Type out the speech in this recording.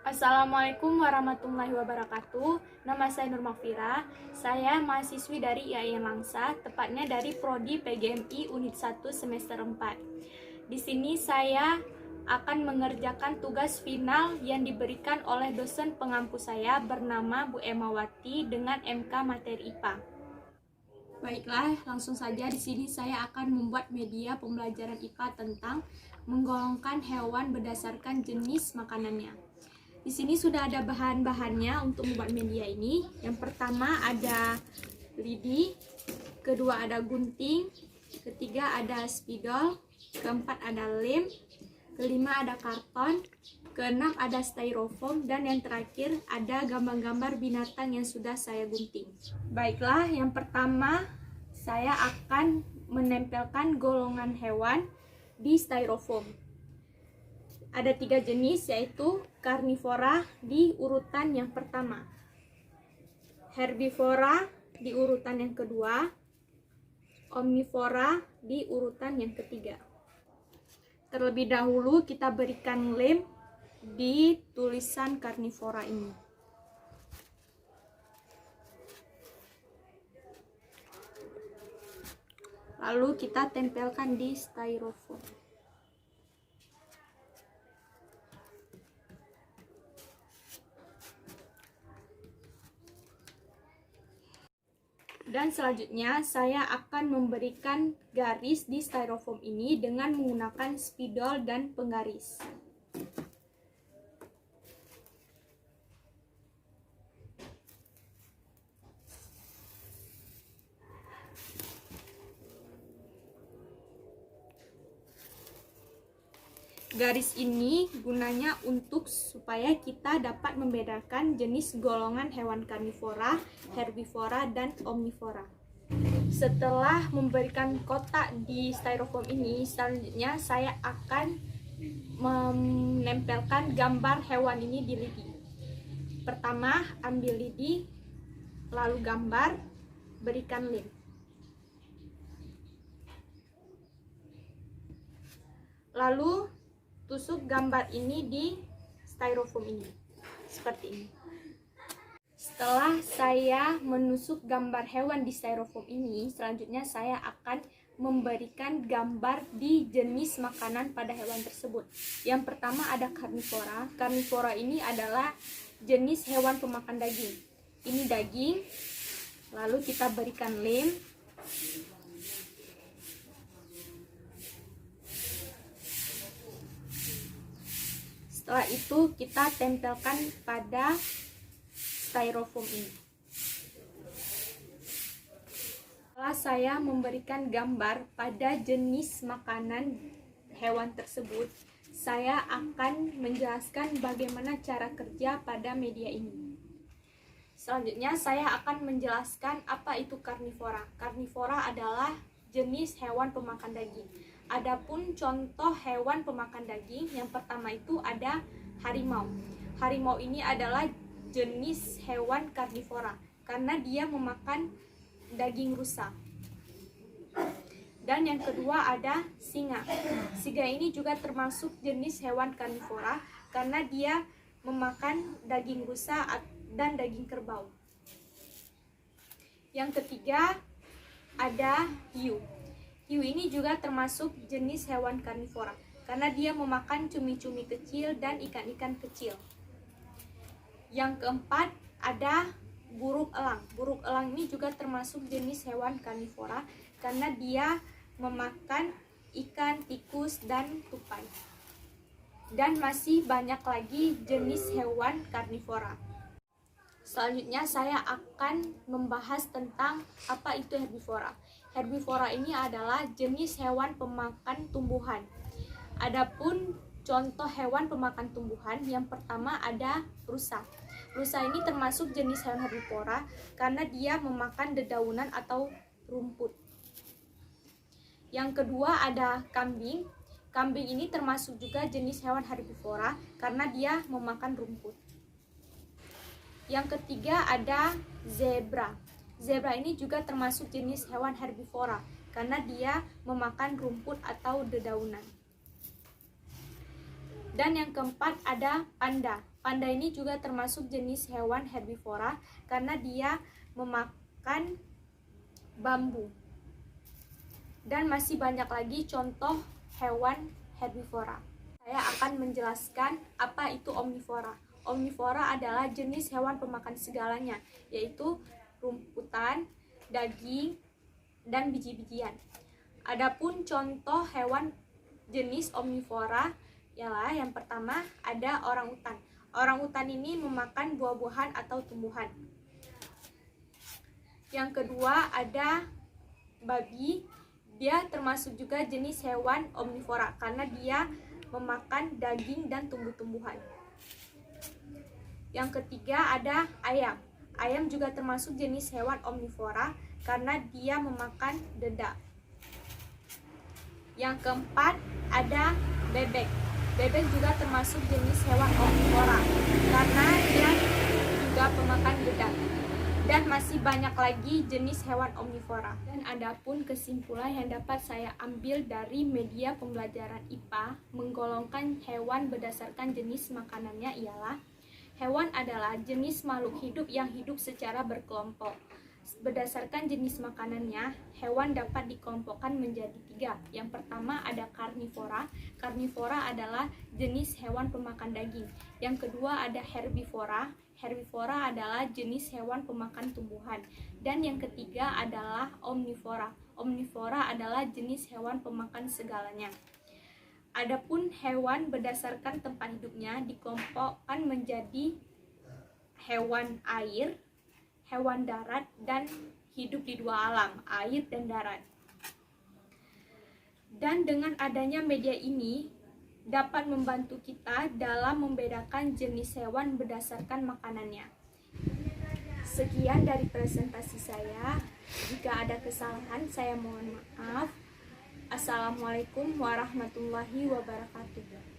Assalamualaikum warahmatullahi wabarakatuh. Nama saya Nur Mafira. Saya mahasiswi dari IAIN Langsa, tepatnya dari Prodi PGMI Unit 1 semester 4. Di sini saya akan mengerjakan tugas final yang diberikan oleh dosen pengampu saya bernama Bu Emawati dengan MK materi IPA. Baiklah, langsung saja di sini saya akan membuat media pembelajaran IPA tentang menggolongkan hewan berdasarkan jenis makanannya. Di sini sudah ada bahan-bahannya untuk membuat media ini. Yang pertama ada lidi, kedua ada gunting, ketiga ada spidol, keempat ada lem, kelima ada karton, keenam ada styrofoam, dan yang terakhir ada gambar-gambar binatang yang sudah saya gunting. Baiklah, yang pertama saya akan menempelkan golongan hewan di styrofoam. Ada 3 jenis, yaitu karnivora di urutan yang pertama, herbivora di urutan yang kedua, omnivora di urutan yang ketiga. Terlebih dahulu kita berikan lem di tulisan karnivora ini. Lalu kita tempelkan di styrofoam. Dan selanjutnya saya akan memberikan garis di styrofoam ini dengan menggunakan spidol dan penggaris. Garis ini gunanya untuk supaya kita dapat membedakan jenis golongan hewan karnivora, herbivora, dan omnivora. Setelah memberikan kotak di styrofoam ini, selanjutnya saya akan menempelkan gambar hewan ini di lidi. Pertama, ambil lidi, lalu gambar, berikan lem. Lalu tusuk gambar ini di styrofoam ini, seperti ini. Setelah saya menusuk gambar hewan di styrofoam ini, selanjutnya saya akan memberikan gambar di jenis makanan pada hewan tersebut. Yang pertama ada karnivora. Karnivora ini adalah jenis hewan pemakan daging. Ini daging, lalu kita berikan lem. Setelah itu kita tempelkan pada styrofoam ini. Setelah saya memberikan gambar pada jenis makanan hewan tersebut, saya akan menjelaskan bagaimana cara kerja pada media ini. Selanjutnya saya akan menjelaskan apa itu karnivora. Karnivora adalah jenis hewan pemakan daging. Adapun contoh hewan pemakan daging, yang pertama itu ada harimau. Harimau ini adalah jenis hewan karnivora karena dia memakan daging rusa. Dan yang kedua ada singa. Singa ini juga termasuk jenis hewan karnivora karena dia memakan daging rusa dan daging kerbau. Yang ketiga ada hiu. Hiu ini juga termasuk jenis hewan karnivora karena dia memakan cumi-cumi kecil dan ikan-ikan kecil. Yang keempat ada burung elang. Burung elang ini juga termasuk jenis hewan karnivora karena dia memakan ikan, tikus, dan tupai. Dan masih banyak lagi jenis hewan karnivora. Selanjutnya saya akan membahas tentang apa itu herbivora. Herbivora ini adalah jenis hewan pemakan tumbuhan. Adapun contoh hewan pemakan tumbuhan, yang pertama ada rusa. Rusa ini termasuk jenis hewan herbivora karena dia memakan dedaunan atau rumput. Yang kedua ada kambing. Kambing ini termasuk juga jenis hewan herbivora karena dia memakan rumput. Yang ketiga ada zebra. Zebra ini juga termasuk jenis hewan herbivora karena dia memakan rumput atau dedaunan. Dan yang keempat ada panda. Panda ini juga termasuk jenis hewan herbivora karena dia memakan bambu. Dan masih banyak lagi contoh hewan herbivora. Saya akan menjelaskan apa itu omnivora. Omnivora adalah jenis hewan pemakan segalanya, yaitu rumputan, daging, dan biji-bijian. Adapun contoh hewan jenis omnivora ialah yang pertama ada orangutan. Orangutan ini memakan buah-buahan atau tumbuhan. Yang kedua ada babi. Dia termasuk juga jenis hewan omnivora karena dia memakan daging dan tumbuh-tumbuhan. Yang ketiga ada ayam. Ayam juga termasuk jenis hewan omnivora karena dia memakan dedak. Yang keempat ada bebek. Bebek juga termasuk jenis hewan omnivora karena dia juga pemakan dedak. Dan masih banyak lagi jenis hewan omnivora. Dan adapun kesimpulan yang dapat saya ambil dari media pembelajaran IPA menggolongkan hewan berdasarkan jenis makanannya ialah hewan adalah jenis makhluk hidup yang hidup secara berkelompok. Berdasarkan jenis makanannya, hewan dapat dikelompokkan menjadi 3. Yang pertama ada karnivora. Karnivora adalah jenis hewan pemakan daging. Yang kedua ada herbivora. Herbivora adalah jenis hewan pemakan tumbuhan. Dan yang ketiga adalah omnivora. Omnivora adalah jenis hewan pemakan segalanya. Adapun hewan berdasarkan tempat hidupnya dikelompokkan menjadi hewan air, hewan darat, dan hidup di 2 alam, air dan darat. Dan dengan adanya media ini dapat membantu kita dalam membedakan jenis hewan berdasarkan makanannya. Sekian dari presentasi saya. Jika ada kesalahan, saya mohon maaf. Assalamualaikum warahmatullahi wabarakatuh.